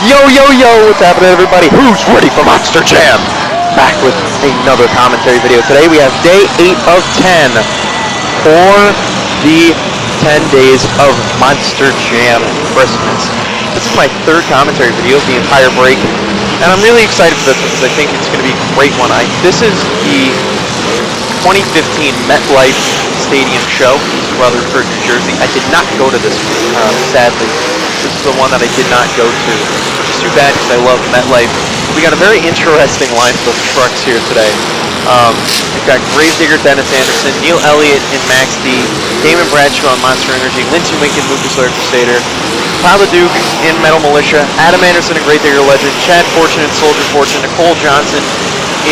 Yo, yo, yo, what's happening, everybody? Who's ready for Monster Jam? Back with another commentary video. Today we have day 8 of 10 for the 10 days of Monster Jam Christmas. This is my third commentary video of the entire break, and I'm really excited for this one because I think it's going to be a great one. This is the 2015 MetLife Stadium show in Rutherford, New Jersey. I did not go to this one, sadly. This is the one that I did not go to, which is too bad because I love MetLife. We got a very interesting lineup of trucks here today. We've got Gravedigger, Dennis Anderson, Neil Elliott and Max D, Damon Bradshaw on Monster Energy, Lindsey Winkin, Lucas Oil Crusader, Tyler Duke in Metal Militia, Adam Anderson and Gravedigger Legend, Chad Fortune and Soldier Fortune, Nicole Johnson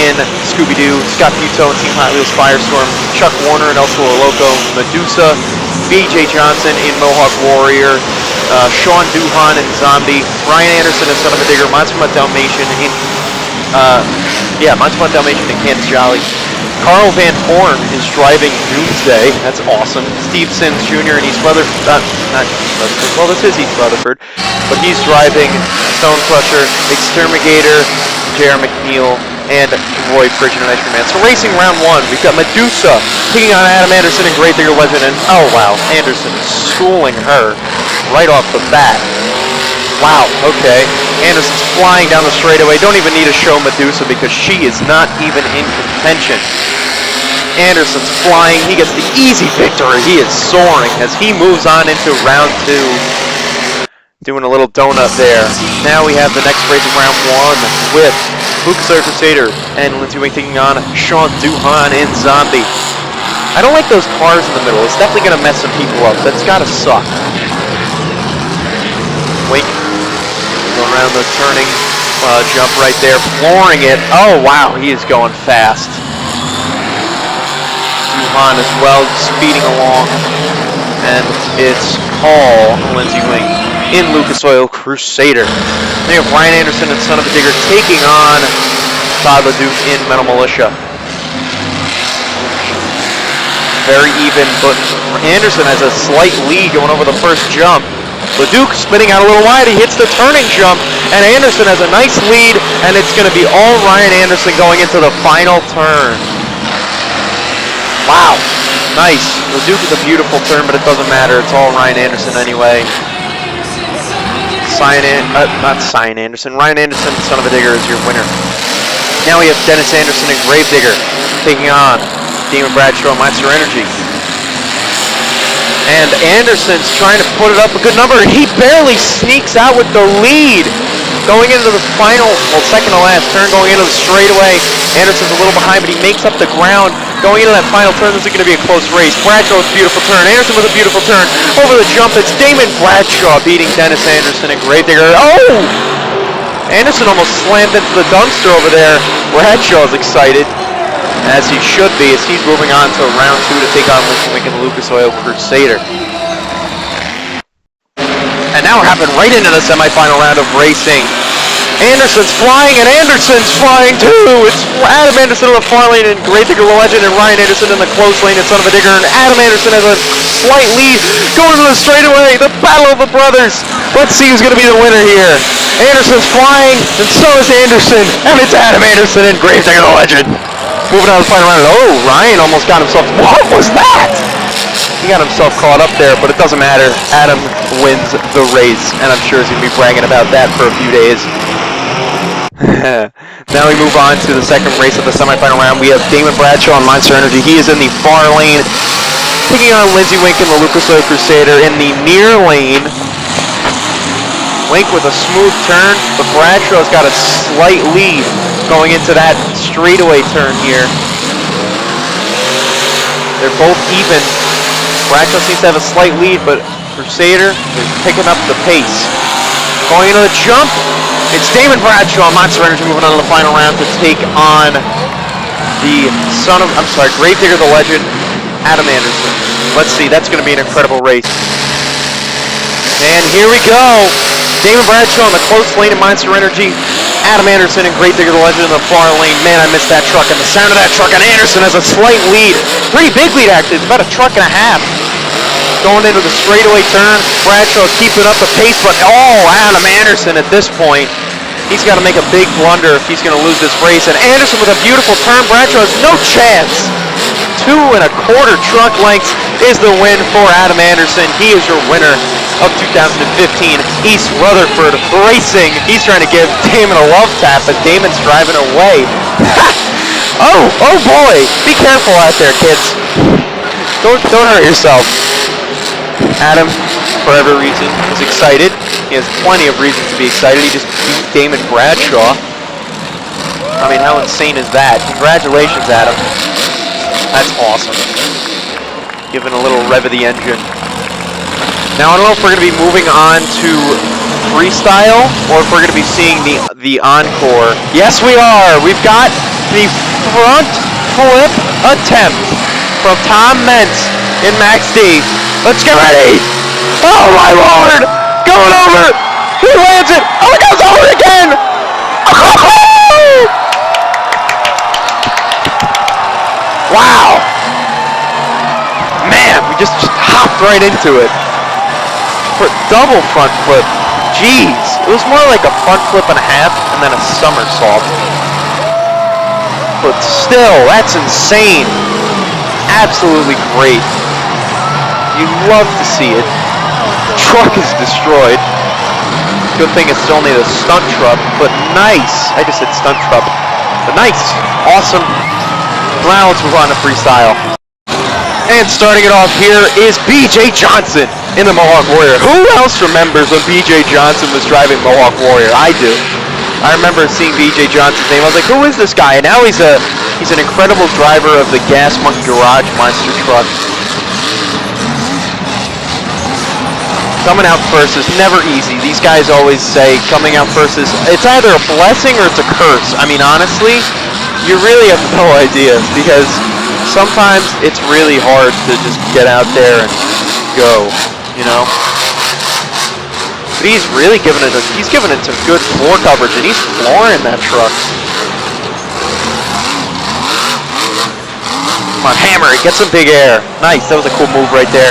in Scooby-Doo, Scott Puto and Team Hot Wheels Firestorm, Chuck Warner and El Toro Loco, Medusa, BJ Johnson in Mohawk Warrior, Sean Duhan and Zombie, Ryan Anderson and Son of a Digger, Monster Mutt Dalmatian in Monster Mutt Dalmatian and Kansas Jolly. Carl Van Horn is driving Doomsday. That's awesome. Steve Sims Jr. in East Rutherford. Not East Rutherford. Well, this is East Rutherford. But he's driving Stone Crusher, Exterminator, J.R. McNeil, and Roy Pridgeon and Ice Cream Man. So racing round 1, we've got Medusa taking on Adam Anderson and Gravedigger Legend. And oh wow, Anderson is schooling her right off the bat. Wow, okay. Anderson's flying down the straightaway. Don't even need to show Medusa because she is not even in contention. Anderson's flying. He gets the easy victory. He is soaring as he moves on into round 2. Doing a little donut there. Now we have the next race of round 1 with Lucas Oil Crusader and Lindsey Wing taking on Sean Duhan and Zombie. I don't like those cars in the middle. It's definitely going to mess some people up. That's got to suck. Wink. Going around the turning jump right there, flooring it. Oh wow, he is going fast. Duhan as well, speeding along. And it's Paul Lindsey Wing in Lucas Oil Crusader. Then you have Ryan Anderson and Son of a Digger taking on Tyler Duke in Metal Militia. Very even, but Anderson has a slight lead going over the first jump. LeDuc spinning out a little wide, he hits the turning jump, and Anderson has a nice lead, and it's going to be all Ryan Anderson going into the final turn. Wow, nice. LeDuc is a beautiful turn, but it doesn't matter. It's all Ryan Anderson anyway. Ryan Anderson, Son of a Digger, is your winner. Now we have Dennis Anderson and Gravedigger taking on Damon Bradshaw, Monster Energy. And Anderson's trying to put it up a good number, and he barely sneaks out with the lead. Going into the final, second to last turn, going into the straightaway. Anderson's a little behind, but he makes up the ground. Going into that final turn, this is going to be a close race. Bradshaw with a beautiful turn. Anderson with a beautiful turn. Over the jump, it's Damon Bradshaw beating Dennis Anderson and Gravedigger. Oh! Anderson almost slammed into the dumpster over there. Bradshaw's excited, as he should be, as he's moving on to round 2 to take on Lindsey Wing and Lucas Oil Crusader. And now we're hopping right into the semifinal round of racing. Anderson's flying, and Anderson's flying too! It's Adam Anderson in the far lane and Gravedigger Legend, and Ryan Anderson in the close lane and Son of a Digger, and Adam Anderson has a slight lead going to the straightaway. The battle of the brothers. Let's see who's going to be the winner here. Anderson's flying, and so is Anderson, and it's Adam Anderson and Gravedigger Legend. Moving on to the final round. Oh, Ryan almost got himself. What was that? He got himself caught up there, but it doesn't matter. Adam wins the race, and I'm sure he's going to be bragging about that for a few days. Now we move on to the second race of the semifinal round. We have Damon Bradshaw on Monster Energy. He is in the far lane, taking on Lindsey Wink and the Lucas Oil Crusader in the near lane. Wink with a smooth turn, but Bradshaw's got a slight lead going into that straightaway turn here. They're both even. Bradshaw seems to have a slight lead, but Crusader is picking up the pace. Going into the jump, it's Damon Bradshaw, Monster Energy, moving on to the final round to take on the Gravedigger the Legend, Adam Anderson. Let's see, that's going to be an incredible race. And here we go. Damon Bradshaw in the close lane of Monster Energy. Adam Anderson and Gravedigger the Legend in the far lane. Man, I missed that truck, and the sound of that truck, and Anderson has a slight lead. Pretty big lead, actually. It's about a truck and a half. going into the straightaway turn. Bradshaw keeping up the pace, but Adam Anderson at this point, he's got to make a big blunder if he's going to lose this race. And Anderson with a beautiful turn. Bradshaw has no chance. 2 1/4 truck lengths is the win for Adam Anderson. He is your winner of 2015 East Rutherford Racing. He's trying to give Damon a love tap, but Damon's driving away. oh boy! Be careful out there, kids. Don't hurt yourself. Adam, for every reason, is excited. He has plenty of reasons to be excited. He just beat Damon Bradshaw. I mean, how insane is that? Congratulations, Adam. That's awesome. Giving a little rev of the engine. Now, I don't know if we're going to be moving on to freestyle or if we're going to be seeing the encore. Yes, we are. We've got the front flip attempt from Tom Mentz in Max D. Let's get ready. Oh, my Lord. Going over. He lands it. Oh, it goes over again. Wow. Man, we just hopped right into it. For double front flip. Jeez. It was more like a front flip and a half and then a somersault. But still, that's insane. Absolutely great. You love to see it. The truck is destroyed. Good thing it's only the stunt truck, but nice. I just said stunt truck. But nice. Awesome. Now let's move on to freestyle. And starting it off here is BJ Johnson in the Mohawk Warrior. Who else remembers when BJ Johnson was driving Mohawk Warrior? I do. I remember seeing BJ Johnson's name. I was like, who is this guy? And now he's an incredible driver of the Gas Monkey Garage Monster truck. Coming out first is never easy. These guys always say coming out first is, it's either a blessing or it's a curse. I mean, honestly, you really have no idea because sometimes it's really hard to just get out there and go, you know? But he's really giving it some good floor coverage, and he's flooring that truck. Come on, hammer it, get some big air. Nice, that was a cool move right there.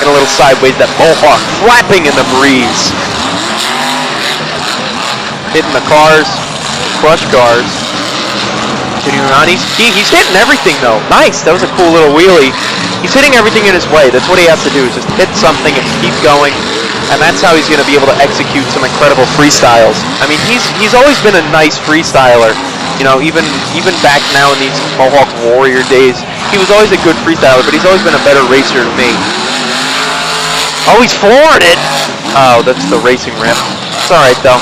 Get a little sideways, that Mohawk flapping in the breeze. Hitting the cars, crush cars. Continuing on, he's hitting everything though. Nice, that was a cool little wheelie. He's hitting everything in his way. That's what he has to do, is just hit something and keep going. And that's how he's going to be able to execute some incredible freestyles. I mean, he's always been a nice freestyler. You know, even back now in these Mohawk Warrior days, he was always a good freestyler, but he's always been a better racer than me. Oh, he's flooring it! Oh, that's the racing ramp. It's alright, though.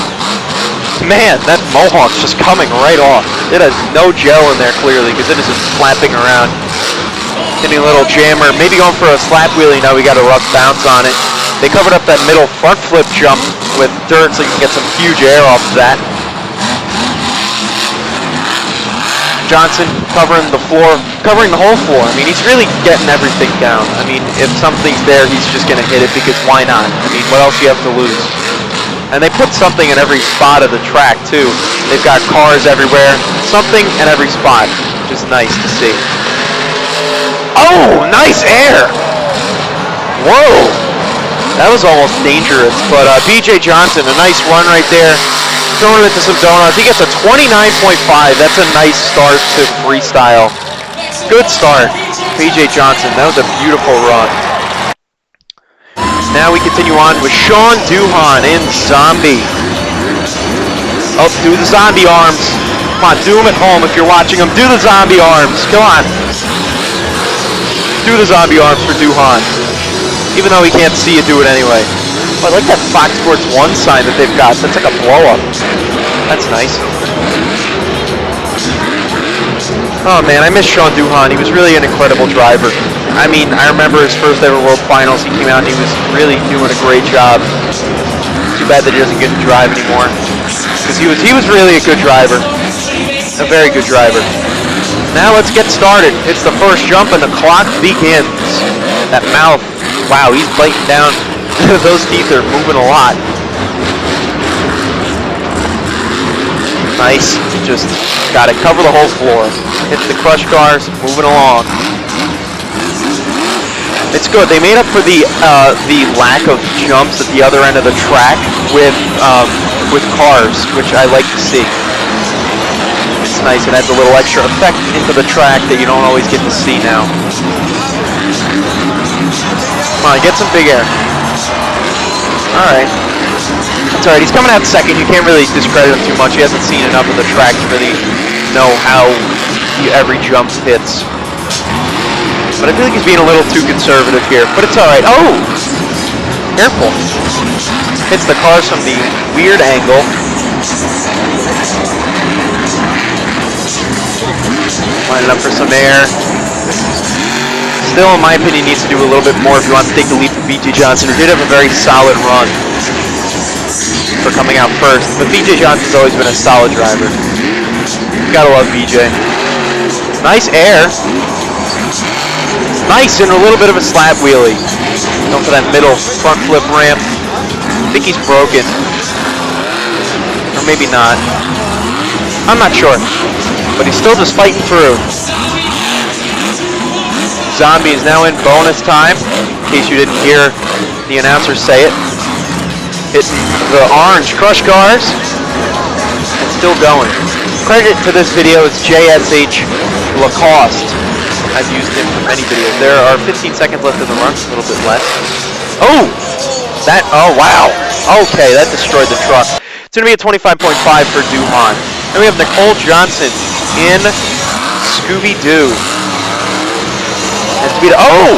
Man, that Mohawk's just coming right off. It has no gel in there, clearly, because it is just flapping around. Hitting a little jammer, maybe going for a slap wheelie. Now we got a rough bounce on it. They covered up that middle front flip jump with dirt so you can get some huge air off of that. Johnson covering the floor, covering the whole floor. I mean, he's really getting everything down. I mean, if something's there, he's just going to hit it because why not? I mean, what else do you have to lose? And they put something in every spot of the track, too. They've got cars everywhere, something in every spot, which is nice to see. Oh, nice air! Whoa! That was almost dangerous, but BJ Johnson, a nice run right there. Throwing it to some donuts. He gets a 29.5. That's a nice start to freestyle. Good start, BJ Johnson. That was a beautiful run. Now we continue on with Sean Duhan in Zombie. Oh, do the zombie arms. Come on, do them at home if you're watching them. Do the zombie arms. Come on. Do the zombie arms for Duhan. Even though he can't see you, do it anyway. Oh, I like that Fox Sports 1 sign that they've got. That's like a blow-up. That's nice. Oh, man, I miss Sean Duhan. He was really an incredible driver. I mean, I remember his first ever World Finals. He came out and he was really doing a great job. Too bad that he doesn't get to drive anymore. Because he was really a good driver. A very good driver. Now let's get started. It's the first jump and the clock begins. That mouth. Wow, he's biting down. Those teeth are moving a lot. Nice. Just got to cover the whole floor. Hit the crush cars, moving along. It's good. They made up for the lack of jumps at the other end of the track with cars, which I like to see. It's nice. It adds a little extra effect into the track that you don't always get to see now. Come on, get some big air. All right. That's all right. He's coming out second. You can't really discredit him too much. He hasn't seen enough of the track to really know how every jump hits. But I feel like he's being a little too conservative here. But it's all right. Oh! Careful. Hits the cars from the weird angle. Lining up for some air. Still, in my opinion, needs to do a little bit more if you want to take the lead from B.J. Johnson, who did have a very solid run for coming out first. But B.J. Johnson's always been a solid driver. You gotta love B.J. Nice air. Nice, and a little bit of a slap wheelie. Going for that middle front flip ramp. I think he's broken. Or maybe not. I'm not sure. But he's still just fighting through. Zombie is now in bonus time. In case you didn't hear the announcer say it. Hitting the orange crush cars. And still going. Credit to this video is JSH Lacoste. I've used him for many videos. There are 15 seconds left in the run, a little bit less. Oh! Oh wow. Okay, that destroyed the truck. It's going to be a 25.5 for Duhan. Then we have Nicole Johnson in Scooby-Doo. And speed of, oh!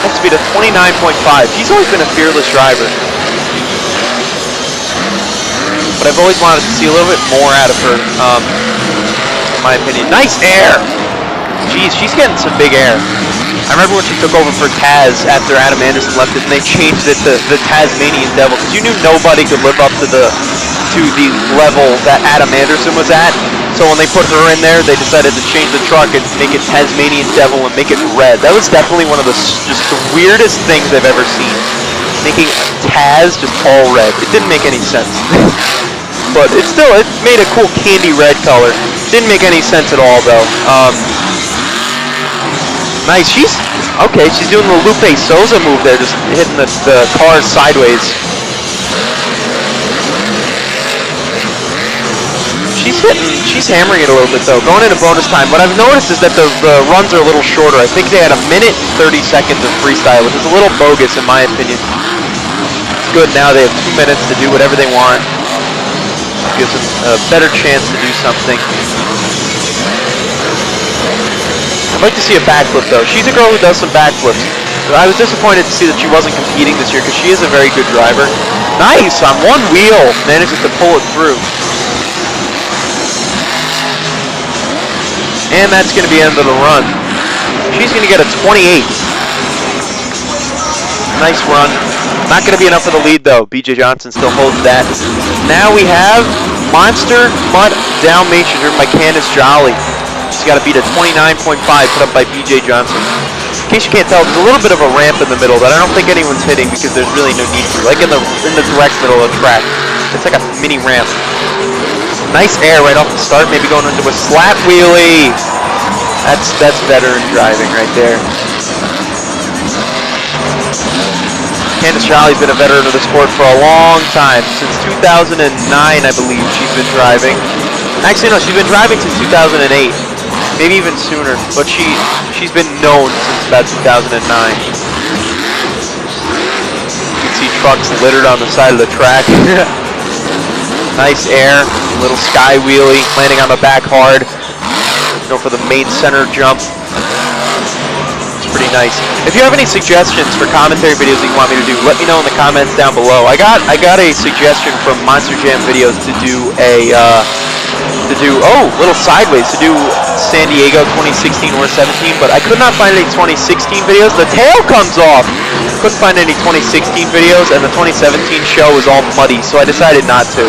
That speed of 29.5. He's always been a fearless driver. But I've always wanted to see a little bit more out of her, in my opinion. Nice air! Jeez, she's getting some big air. I remember when she took over for Taz after Adam Anderson left it, and they changed it to the Tasmanian Devil, because you knew nobody could live up to the level that Adam Anderson was at. So when they put her in there, they decided to change the truck and make it Tasmanian Devil and make it red. That was definitely one of the just the weirdest things I've ever seen. Making Taz just all red. It didn't make any sense. But it made a cool candy red color. Didn't make any sense at all though. Nice, she's doing the Lupe Souza move there, just hitting the cars sideways. She's hammering it a little bit though, going into bonus time. What I've noticed is that the runs are a little shorter. I think they had 1 minute and 30 seconds of freestyle, which is a little bogus in my opinion. It's good now, they have 2 minutes to do whatever they want. Gives them a better chance to do something. I'd like to see a backflip though. She's a girl who does some backflips. I was disappointed to see that she wasn't competing this year because she is a very good driver. Nice, on one wheel, manages to pull it through. And that's going to be the end of the run. She's going to get a 28. Nice run. Not going to be enough for the lead though. B.J. Johnson still holds that. Now we have Monster Mutt Dalmatian driven by Candice Jolly. She's got to beat a 29.5 put up by B.J. Johnson. In case you can't tell, there's a little bit of a ramp in the middle that I don't think anyone's hitting because there's really no need to. Like in the direct middle of the track. It's like a mini ramp. Nice air right off the start, maybe going into a slap wheelie. That's veteran driving right there. Candice Jolly's been a veteran of the sport for a long time. Since 2009, I believe, she's been driving. Actually, no, she's been driving since 2008. Maybe even sooner. But she's been known since about 2009. You can see trucks littered on the side of the track. Nice air. Little sky wheelie. Landing on the back hard. Go for the main center jump. Pretty nice. If you have any suggestions for commentary videos that you want me to do, let me know in the comments down below. I got a suggestion from Monster Jam Videos to do little sideways, to do San Diego 2016 or 17, but I could not find any 2016 videos. The tail comes off. Couldn't find any 2016 videos, and the 2017 show was all muddy, so I decided not to.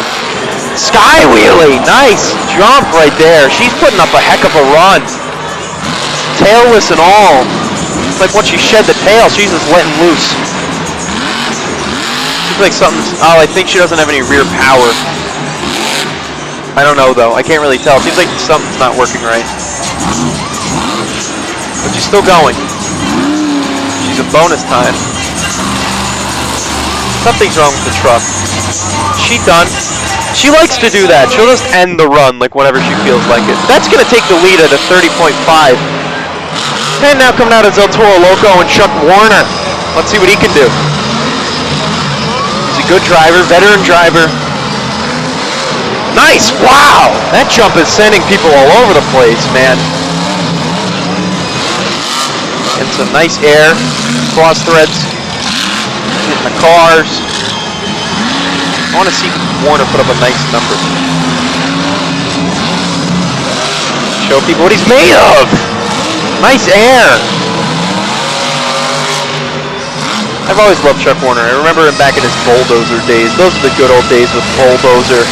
Sky wheelie, nice jump right there. She's putting up a heck of a run. Tailless and all. It's like once she shed the tail, she's just letting loose. Seems like something's... Oh, I think she doesn't have any rear power. I don't know, though. I can't really tell. Seems like something's not working right. But she's still going. She's She's in bonus time. Something's wrong with the truck. She done. She likes to do that. She'll just end the run like whenever she feels like it. That's going to take the lead at a 30.5. And now coming out is El Toro Loco and Chuck Warner. Let's see what he can do. He's a good driver, veteran driver. Nice! Wow! That jump is sending people all over the place, man. And some nice air. Cross threads. Hitting the cars. I want to see Warner put up a nice number. Show people what he's made of! Nice air! I've always loved Chuck Warner. I remember him back in his Bulldozer days. Those are the good old days with Bulldozer.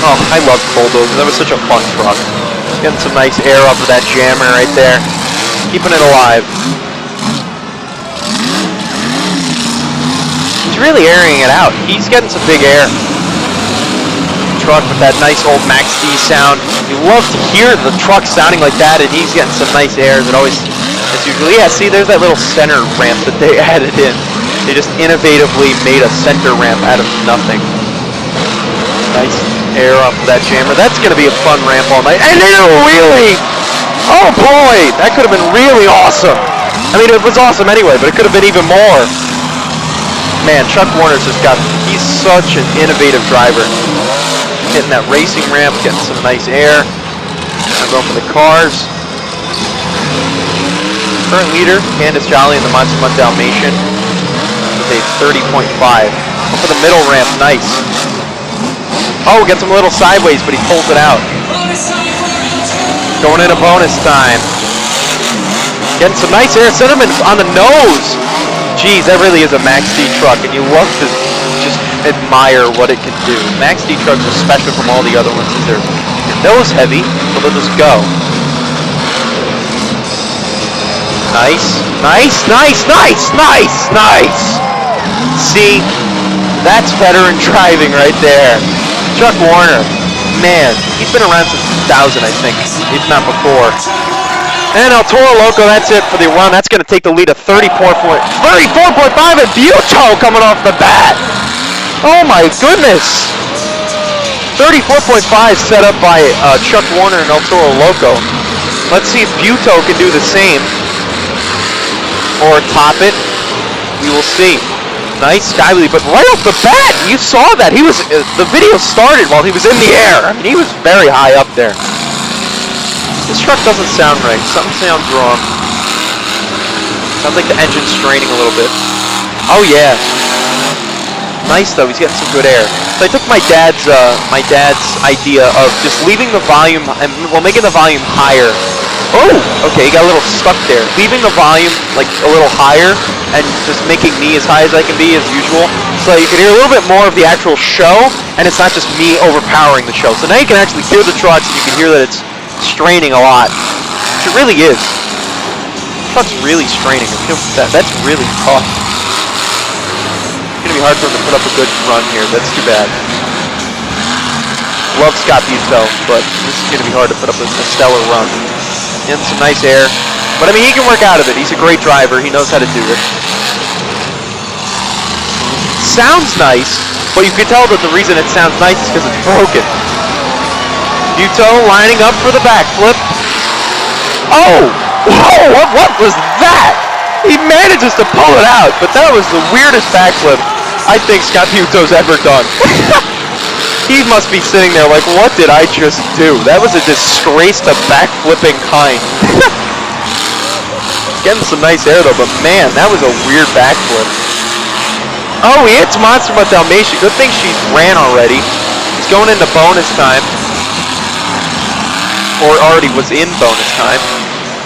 Oh, I loved Bulldozer. That was such a fun truck. Getting some nice air off of that jammer right there. Keeping it alive. He's really airing it out. He's getting some big air. Truck with that nice old Max D sound. You love to hear the truck sounding like that, and he's getting some nice airs. It always, as usually, yeah, see, there's that little center ramp that they added in. They just innovatively made a center ramp out of nothing. Nice air off of that jammer. That's going to be a fun ramp all night. And then a wheelie! Oh boy, that could have been really awesome. I mean, it was awesome anyway, but it could have been even more. Man, Chuck Warner's just got, he's such an innovative driver. Hitting that racing ramp, getting some nice air. I'm going for the cars. Current leader, Candace Jolly in the Monster Mutt Dalmatian with a 30.5. Go for the middle ramp, nice. Oh, gets him a little sideways, but he pulls it out. Going into bonus time. Getting some nice air, cinnamon on the nose. Geez, that really is a Max D truck, and you love to just admire what it can do. Max D trucks are special from all the other ones because they're nose heavy, so they'll just go. Nice, nice, nice, nice, nice, nice. See, that's veteran driving right there. Chuck Warner, man, he's been around since 2000, I think, if not before. And El Toro Loco, that's it for the run. That's going to take the lead of 34.5, and Buto coming off the bat. Oh my goodness. 34.5 set up by Chuck Warner and El Toro Loco. Let's see if Buto can do the same. Or top it. We will see. Nice skywheelie, but right off the bat, you saw that. He was, the video started while he was in the air. I mean, he was very high up there. This truck doesn't sound right. Something sounds wrong. Sounds like the engine's straining a little bit. Oh yeah. Nice though. He's getting some good air. So I took my dad's idea of just leaving the volume and making the volume higher. Oh, okay. He got a little stuck there. Leaving the volume like a little higher and just making me as high as I can be as usual, so you can hear a little bit more of the actual show, and it's not just me overpowering the show. So now you can actually hear the trucks, and you can hear that it's straining a lot, which it really is. The truck's really straining. That's really tough. It's gonna be hard for him to put up a good run here. That's too bad. Love Scott Buto, but this is gonna be hard to put up a stellar run. Getting some nice air, but I mean he can work out of it. He's a great driver. He knows how to do it. Sounds nice, but you can tell that the reason it sounds nice is because it's broken. Buto lining up for the backflip. Oh! Whoa! What was that? He manages to pull it out, but that was the weirdest backflip I think Scott Buto's ever done. He must be sitting there like, what did I just do? That was a disgrace to backflipping kind. Getting some nice air though, but man, that was a weird backflip. Oh, he hits Monster Mutt Dalmatian. Good thing she ran already. He's going into bonus time. Or already was in bonus time.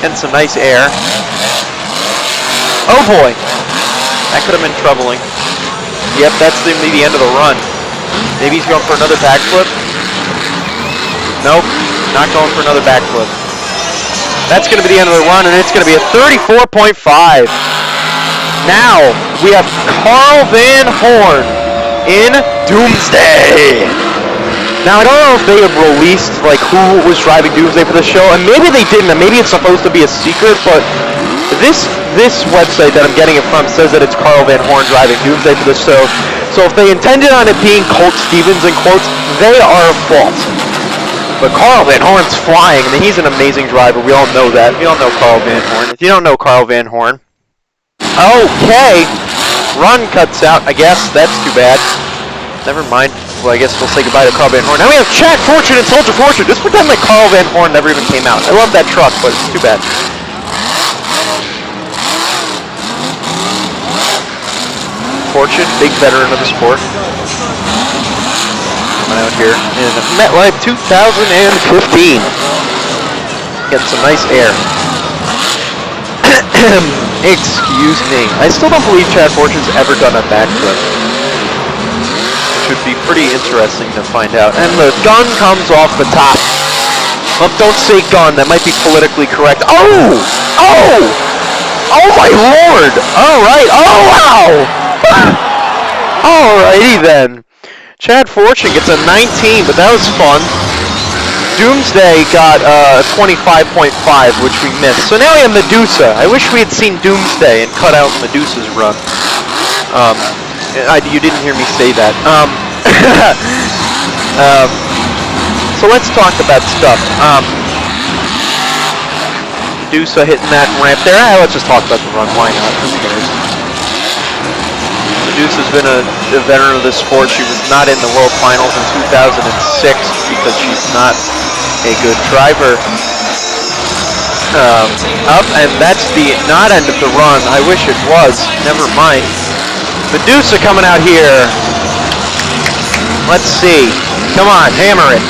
Getting some nice air. Oh boy. That could have been troubling. Yep, that's maybe the end of the run. Maybe he's going for another backflip. Nope, not going for another backflip. That's going to be the end of the run, and it's going to be a 34.5. Now, we have Carl Van Horn in Doomsday. Now, I don't know if they have released, like, who was driving Doomsday for the show, and maybe they didn't, and maybe it's supposed to be a secret, but this this website that I'm getting it from says that it's Carl Van Horn driving Doomsday for this show. So if they intended on it being Colt Stevens in quotes, they are at fault. But Carl Van Horn's flying. I mean, he's an amazing driver. We all know that. We all know Carl Van Horn. If you don't know Carl Van Horn, okay, run cuts out. I guess that's too bad. Never mind. Well, I guess we'll say goodbye to Carl Van Horn. Now we have Chad Fortune and Soldier Fortune. Just pretend like Carl Van Horn never even came out. I love that truck, but it's too bad. Fortune, big veteran of the sport. Coming out here in MetLife 2015. Getting some nice air. Excuse me. I still don't believe Chad Fortune's ever done a backflip. Should be pretty interesting to find out. And the gun comes off the top. Well, don't say gun. That might be politically correct. Oh! Oh! Oh my lord! Alright. Oh wow! Alrighty then. Chad Fortune gets a 19, but that was fun. Doomsday got 25.5, which we missed. So now we have Medusa. I wish we had seen Doomsday and cut out Medusa's run. You didn't hear me say that. So let's talk about stuff. Medusa hitting that ramp there. Let's just talk about the run. Why not? Who cares? Medusa's been a veteran of this sport. She was not in the World Finals in 2006 because she's not a good driver. Up, and that's the not end of the run. I wish it was. Never mind. Medusa coming out here. Let's see. Come on, hammer it.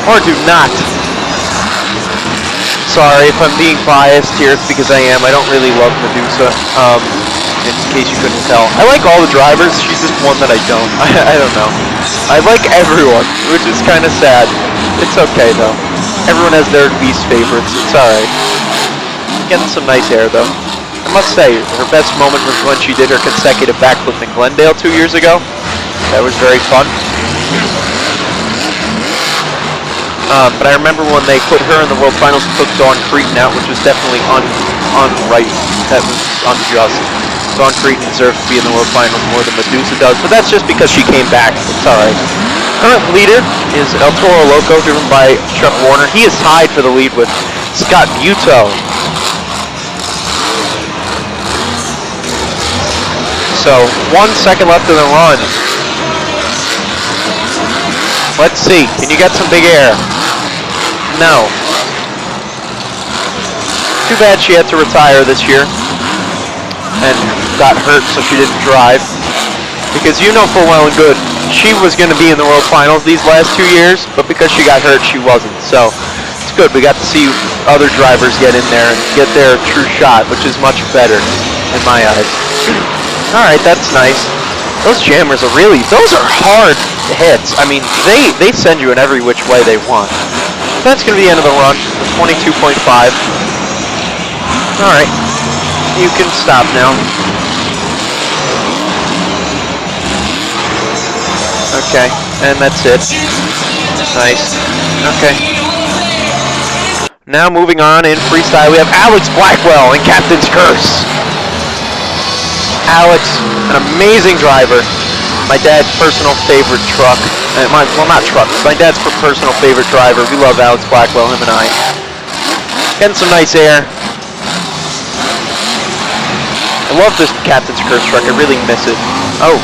Or do not. Sorry if I'm being biased here. It's because I am. I don't really love Medusa. In case you couldn't tell. I like all the drivers. She's just one that I don't. I don't know. I like everyone, which is kind of sad. It's okay, though. Everyone has their least favorites. It's alright. Getting some nice air, though. I must say, her best moment was when she did her consecutive backflip in Glendale 2 years ago. That was very fun. But I remember when they put her in the World Finals and took Dawn Cretin out, which was definitely unright. That was unjust. Dawn Cretin deserves to be in the World Finals more than Medusa does, but that's just because she came back. It's alright. Current leader is El Toro Loco, driven by Chuck Warner. He is tied for the lead with Scott Buteau. So, 1 second left in the run. Let's see. Can you get some big air? No. Too bad she had to retire this year and got hurt, so she didn't drive. Because you know full well and good, she was going to be in the World Finals these last 2 years, but because she got hurt, she wasn't. So, it's good. We got to see other drivers get in there and get their true shot, which is much better in my eyes. Alright, that's nice. Those jammers are really, those are hard hits. I mean, they send you in every which way they want. That's going to be the end of the run, 22.5. Alright, you can stop now. Okay, and that's it. Nice. Okay. Now moving on in freestyle, we have Alex Blackwell in Captain's Curse. Alex, an amazing driver. My dad's personal favorite truck. Well, not truck. My dad's personal favorite driver. We love Alex Blackwell, him and I. Getting some nice air. I love this Captain's Curse truck. I really miss it. Oh,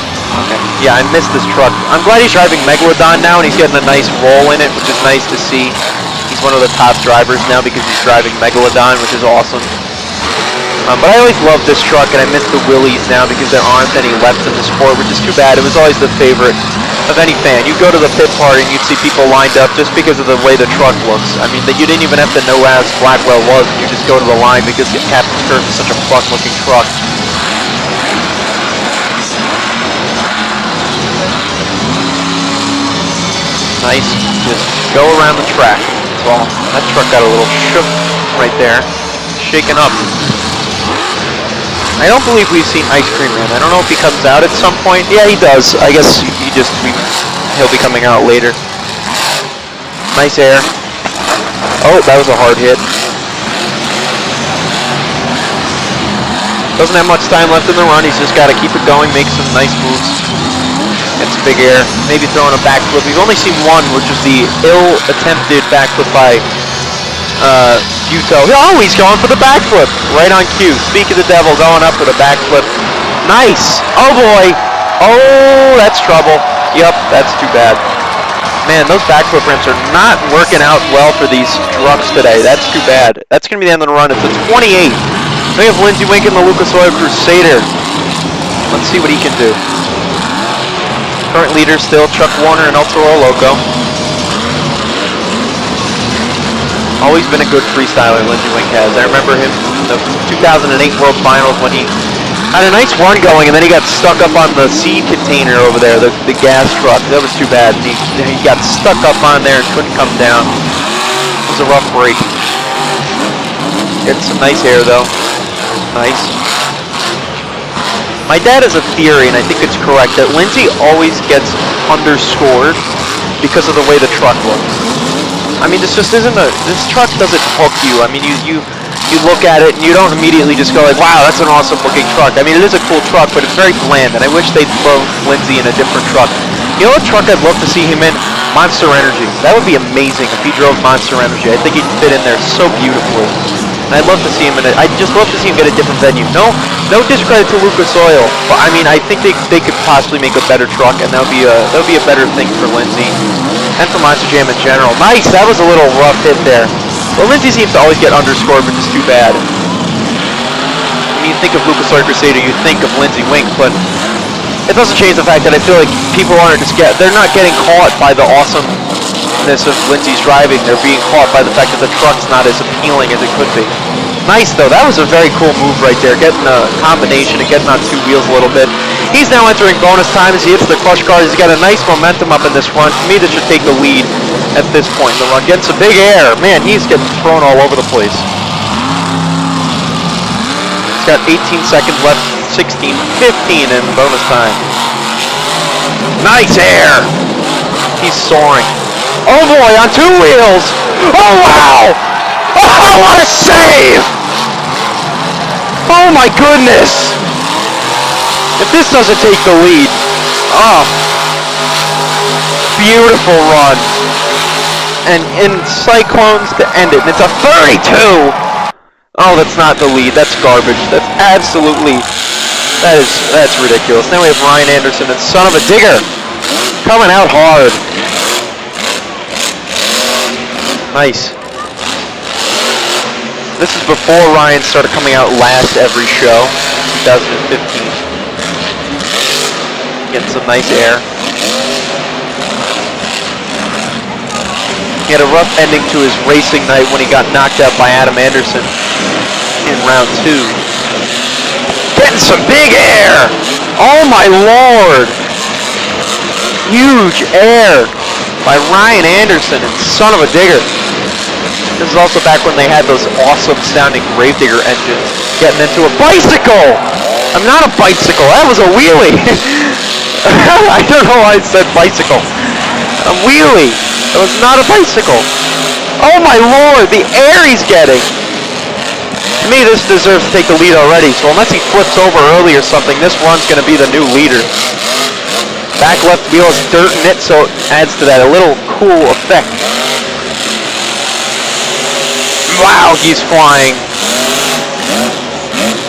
okay. Yeah, I miss this truck. I'm glad he's driving Megalodon now, and he's getting a nice roll in it, which is nice to see. He's one of the top drivers now because he's driving Megalodon, which is awesome. But I always loved this truck, and I miss the Willys now because there aren't any left in the sport, which is too bad. It was always the favorite of any fan. You'd go to the pit party, and you'd see people lined up just because of the way the truck looks. I mean, you didn't even have to know who Alex Blackwell was. You just go to the line because Captain's Curse is such a fun-looking truck. Nice. Just go around the track. That's all. That truck got a little shook right there. Shaken up. I don't believe we've seen Ice Cream Man. I don't know if he comes out at some point. Yeah, he does. I guess he'll be coming out later. Nice air. Oh, that was a hard hit. Doesn't have much time left in the run. He's just got to keep it going, make some nice moves. Get some big air. Maybe throwing a backflip. We've only seen one, which is the ill-attempted backflip by Buto. Oh, he's going for the backflip. Right on cue. Speak of the devil, going up for the backflip. Nice. Oh, boy. Oh, that's trouble. Yep, that's too bad. Man, those backflip ramps are not working out well for these trucks today. That's too bad. That's going to be the end of the run. It's a 28. We have Lindsey Wink in the Lucas Oil Crusader. Let's see what he can do. Current leader still Chuck Warner and El Toro Loco. Always been a good freestyler, Lindsey Wink has. I remember him in the 2008 World Finals when he had a nice run going, and then he got stuck up on the seed container over there, the gas truck. That was too bad. He got stuck up on there and couldn't come down. It was a rough break. Getting some nice air, though. Nice. My dad has a theory, and I think it's correct, that Lindsey always gets underscored because of the way the truck looks. I mean, this just isn't this truck doesn't hook you. I mean, you look at it and you don't immediately just go like, wow, that's an awesome looking truck. I mean, it is a cool truck, but it's very bland, and I wish they'd throw Lindsey in a different truck. You know what truck I'd love to see him in? Monster Energy. That would be amazing if he drove Monster Energy. I think he'd fit in there so beautifully. And I'd love to see him in it. I'd just love to see him get a different venue. No discredit to Lucas Oil, but I mean, I think they could possibly make a better truck, and that would be a better thing for Lindsey and for Monster Jam in general. Nice. That was a little rough hit there. Well, Lindsey seems to always get underscored, which is too bad. When you think of Lucas Oil Crusader, you think of Lindsey Wink, but it doesn't change the fact that I feel like people they're not getting caught by the awesomeness of Lindsey's driving. They're being caught by the fact that the truck's not as appealing as it could be. Nice, though. That was a very cool move right there, getting a combination and getting on two wheels a little bit. He's now entering bonus time as he hits the clutch card. He's got a nice momentum up in this run. To me, this should take the lead at this point in the run. Getting some big air. Man, he's getting thrown all over the place. He's got 18 seconds left, 16, 15 in bonus time. Nice air. He's soaring. Oh boy, on two wheels. Oh wow. Oh, what a save. Oh my goodness. If this doesn't take the lead. Oh. Beautiful run. And in Cyclones to end it. And it's a 32. Oh, that's not the lead. That's garbage. That's absolutely, that's ridiculous. Now we have Ryan Anderson and son of a digger coming out hard. Nice. This is before Ryan started coming out last every show, 2015. Getting some nice air. He had a rough ending to his racing night when he got knocked out by Adam Anderson in round 2. Getting some big air! Oh my lord! Huge air by Ryan Anderson and son of a digger. This is also back when they had those awesome sounding Gravedigger engines. Getting into a bicycle! I'm not a bicycle, that was a wheelie! I don't know why I said bicycle. A wheelie! That was not a bicycle. Oh my lord, the air he's getting! To me, this deserves to take the lead already, so unless he flips over early or something, this run's going to be the new leader. Back left wheel is dirt in it, so it adds to that a little cool effect. Wow, he's flying.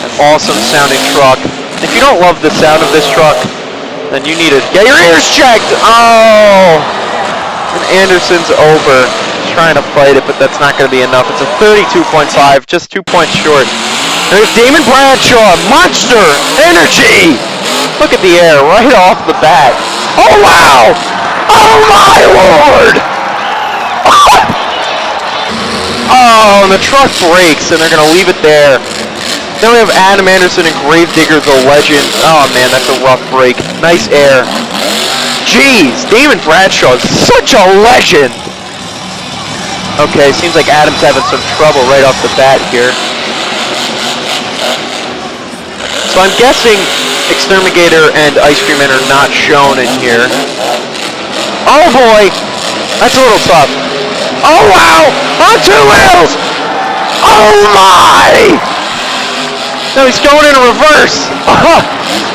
An awesome sounding truck. If you don't love the sound of this truck, then you need to get your ears checked. Oh! And Anderson's over. Trying to fight it, but that's not going to be enough. It's a 32.5, just 2 points short. There's Damon Bradshaw, Monster Energy! Look at the air right off the bat. Oh wow! Oh my lord! Oh, and the truck breaks, and they're going to leave it there. Then we have Adam Anderson and Gravedigger, the legend. Oh man, that's a rough break. Nice air. Jeez, Damon Bradshaw is such a legend! Okay, seems like Adam's having some trouble right off the bat here. So I'm guessing Exterminator and Ice Cream Man are not shown in here. Oh boy! That's a little tough. Oh wow! On two wheels! Oh my! No, he's going in reverse.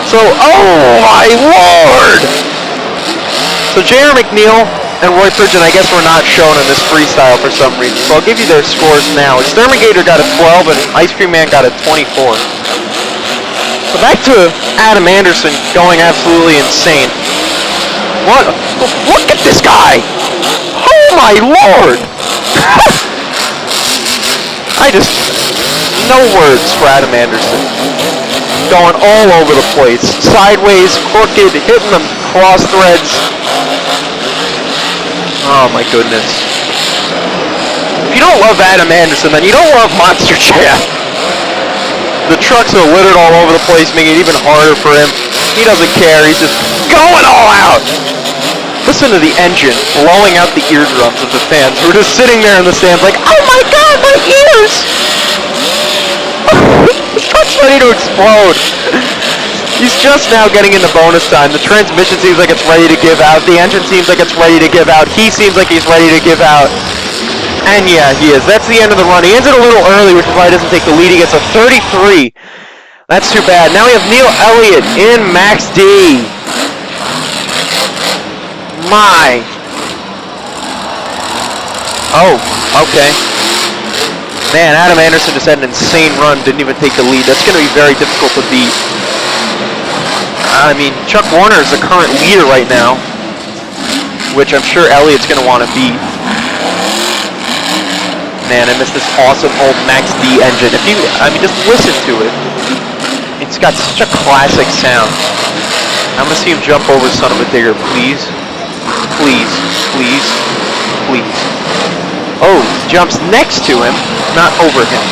So, oh my lord! So J.R. McNeil and Roy Pridgeon, I guess, were not shown in this freestyle for some reason. So I'll give you their scores now. Exterminator got a 12 and Ice Cream Man got a 24. So back to Adam Anderson going absolutely insane. What? Look at this guy! Oh my lord! No words for Adam Anderson. Going all over the place. Sideways, crooked, hitting them cross threads. Oh my goodness. If you don't love Adam Anderson, then you don't love Monster Jam. The trucks are littered all over the place, making it even harder for him. He doesn't care, he's just going all out. Listen to the engine blowing out the eardrums of the fans who are just sitting there in the stands like, oh my god, my ears! The truck's ready to explode. He's just now getting into bonus time. The transmission seems like it's ready to give out. The engine seems like it's ready to give out. He seems like he's ready to give out. And yeah, he is. That's the end of the run. He ends it a little early, which is why he doesn't take the lead. He gets a 33. That's too bad. Now we have Neil Elliott in Max D. My. Oh, okay. Man, Adam Anderson just had an insane run. Didn't even take the lead. That's going to be very difficult to beat. I mean, Chuck Warner is the current leader right now, which I'm sure Elliott's going to want to beat. Man, I miss this awesome old Max D engine. Just listen to it. It's got such a classic sound. I'm going to see him jump over Son of a Digger, please. Please, please, please. Oh, jumps next to him, not over him.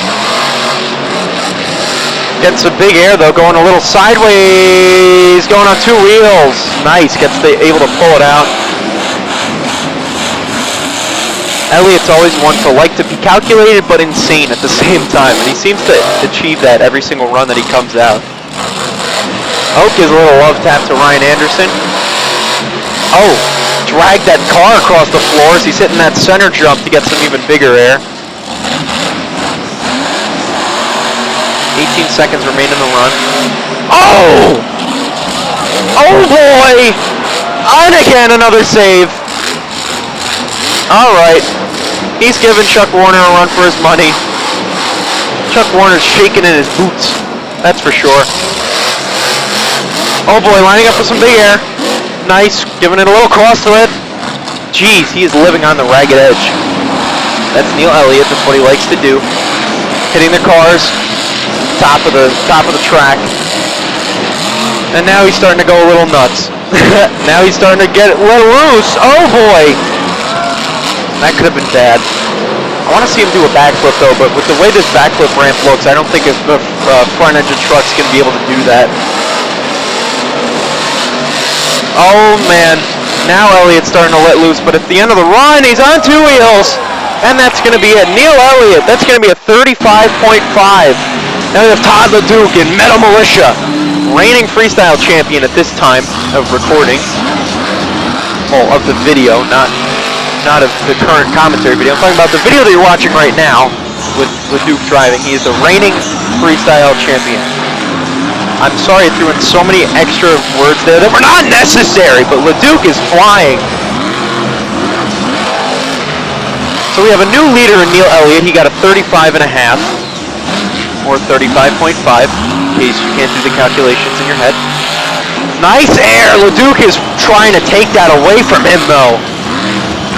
Getting some big air though, going a little sideways, going on 2 wheels. Nice, able to pull it out. Elliott's always one to like to be calculated but insane at the same time, and he seems to achieve that every single run that he comes out. Oak gives a little love tap to Ryan Anderson. Oh, dragged that car across the floor as he's hitting that center jump to get some even bigger air. 18 seconds remain in the run. Oh! Oh boy! And again, another save. Alright. He's giving Chuck Warner a run for his money. Chuck Warner's shaking in his boots. That's for sure. Oh boy, lining up for some big air. Nice. Giving it a little cross thread. Jeez, he is living on the ragged edge. That's Neil Elliott. That's what he likes to do. Hitting the cars. Top of the track. And now he's starting to go a little nuts. Now he's starting to get let loose. Oh boy! That could have been bad. I want to see him do a backflip though, but with the way this backflip ramp looks, I don't think if the front engine truck's going to be able to do that. Oh man, now Elliott's starting to let loose, but at the end of the run, he's on 2 wheels. And that's going to be it. Neil Elliott, that's going to be a 35.5. Now we have Todd LeDuc in Metal Militia, reigning freestyle champion at this time of recording. Well, of the video, not of the current commentary video. I'm talking about the video that you're watching right now with LeDuc driving. He is the reigning freestyle champion. I'm sorry I threw in so many extra words there that were not necessary, but LeDuc is flying. So we have a new leader in Neil Elliott. He got a 35.5. Or 35.5, in case you can't do the calculations in your head. Nice air! LeDuc is trying to take that away from him, though.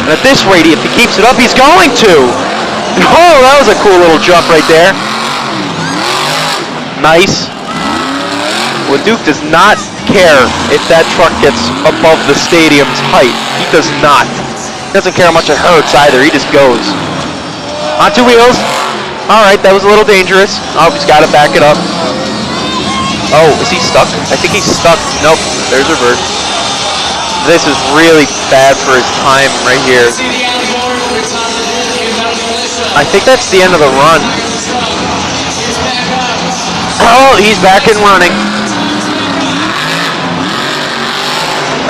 And at this rate, if he keeps it up, he's going to! Oh, that was a cool little jump right there. Nice. LeDuc does not care if that truck gets above the stadium's height. He does not. He doesn't care how much it hurts either. He just goes. On 2 wheels. Alright, that was a little dangerous. Oh, he's got to back it up. Oh, is he stuck? I think he's stuck. Nope, there's reverse. This is really bad for his time right here. I think that's the end of the run. Oh, he's back and running.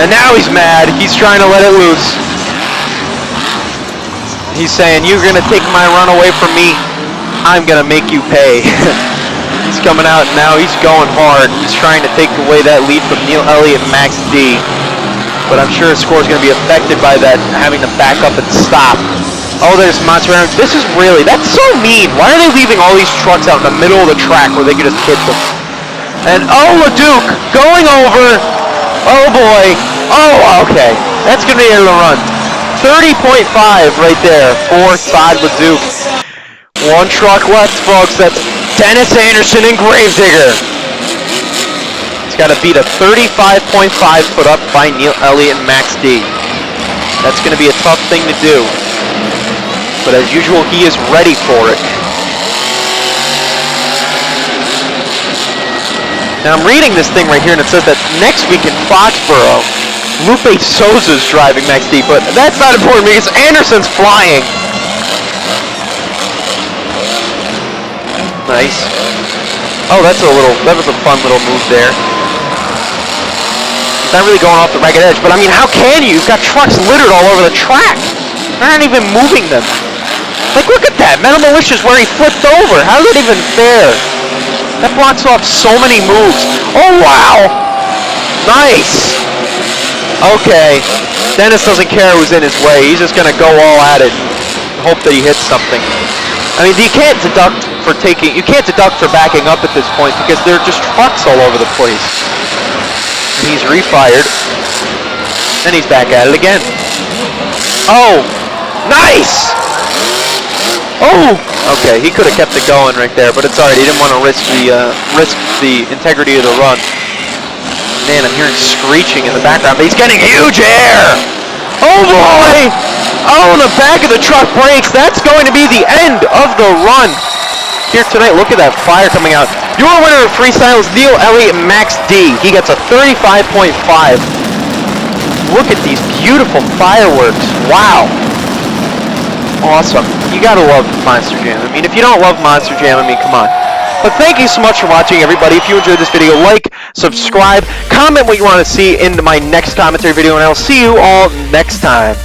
And now he's mad. He's trying to let it loose. He's saying, you're going to take my run away from me. I'm gonna make you pay. He's coming out now. He's going hard. He's trying to take away that lead from Neil Elliott and Max D. But I'm sure his score is going to be affected by that, having to back up and stop. Oh, there's Montserrat. This is really, that's so mean. Why are they leaving all these trucks out in the middle of the track where they could just hit them? And oh, LeDuc going over. Oh boy. Oh, okay. That's going to be the end of the run. 30.5 right there for Todd LeDuc. One truck left, folks. That's Dennis Anderson and Gravedigger. He's got to beat a 35.5 put up by Neil Elliott and Max D. That's going to be a tough thing to do. But as usual, he is ready for it. Now I'm reading this thing right here, and it says that next week in Foxborough, Lupe Souza's driving Max D, but that's not important because Anderson's flying. Nice. Oh, that was a fun little move there. It's not really going off the ragged edge, but I mean, how can you? You've got trucks littered all over the track. They're not even moving them. Like, look at that. Metal Malicious where he flipped over. How is that even fair? That blocks off so many moves. Oh, wow. Nice. Okay. Dennis doesn't care who's in his way. He's just going to go all at it. Hope that he hits something. I mean, you can't deduct for backing up at this point because there are just trucks all over the place. And he's refired. And he's back at it again. Oh, nice! Oh! Okay, he could have kept it going right there, but it's alright. He didn't want to risk the integrity of the run. Man, I'm hearing screeching in the background, but he's getting huge air! Oh boy! Oh, the back of the truck breaks. That's going to be the end of the run. Here tonight, look at that fire coming out. Your winner of freestyle is Neil Elliott and Max D. He gets a 35.5. Look at these beautiful fireworks. Wow. Awesome. You gotta love Monster Jam. I mean, if you don't love Monster Jam, I mean, come on. But thank you so much for watching, everybody. If you enjoyed this video, like, subscribe, comment what you want to see in my next commentary video, and I'll see you all next time.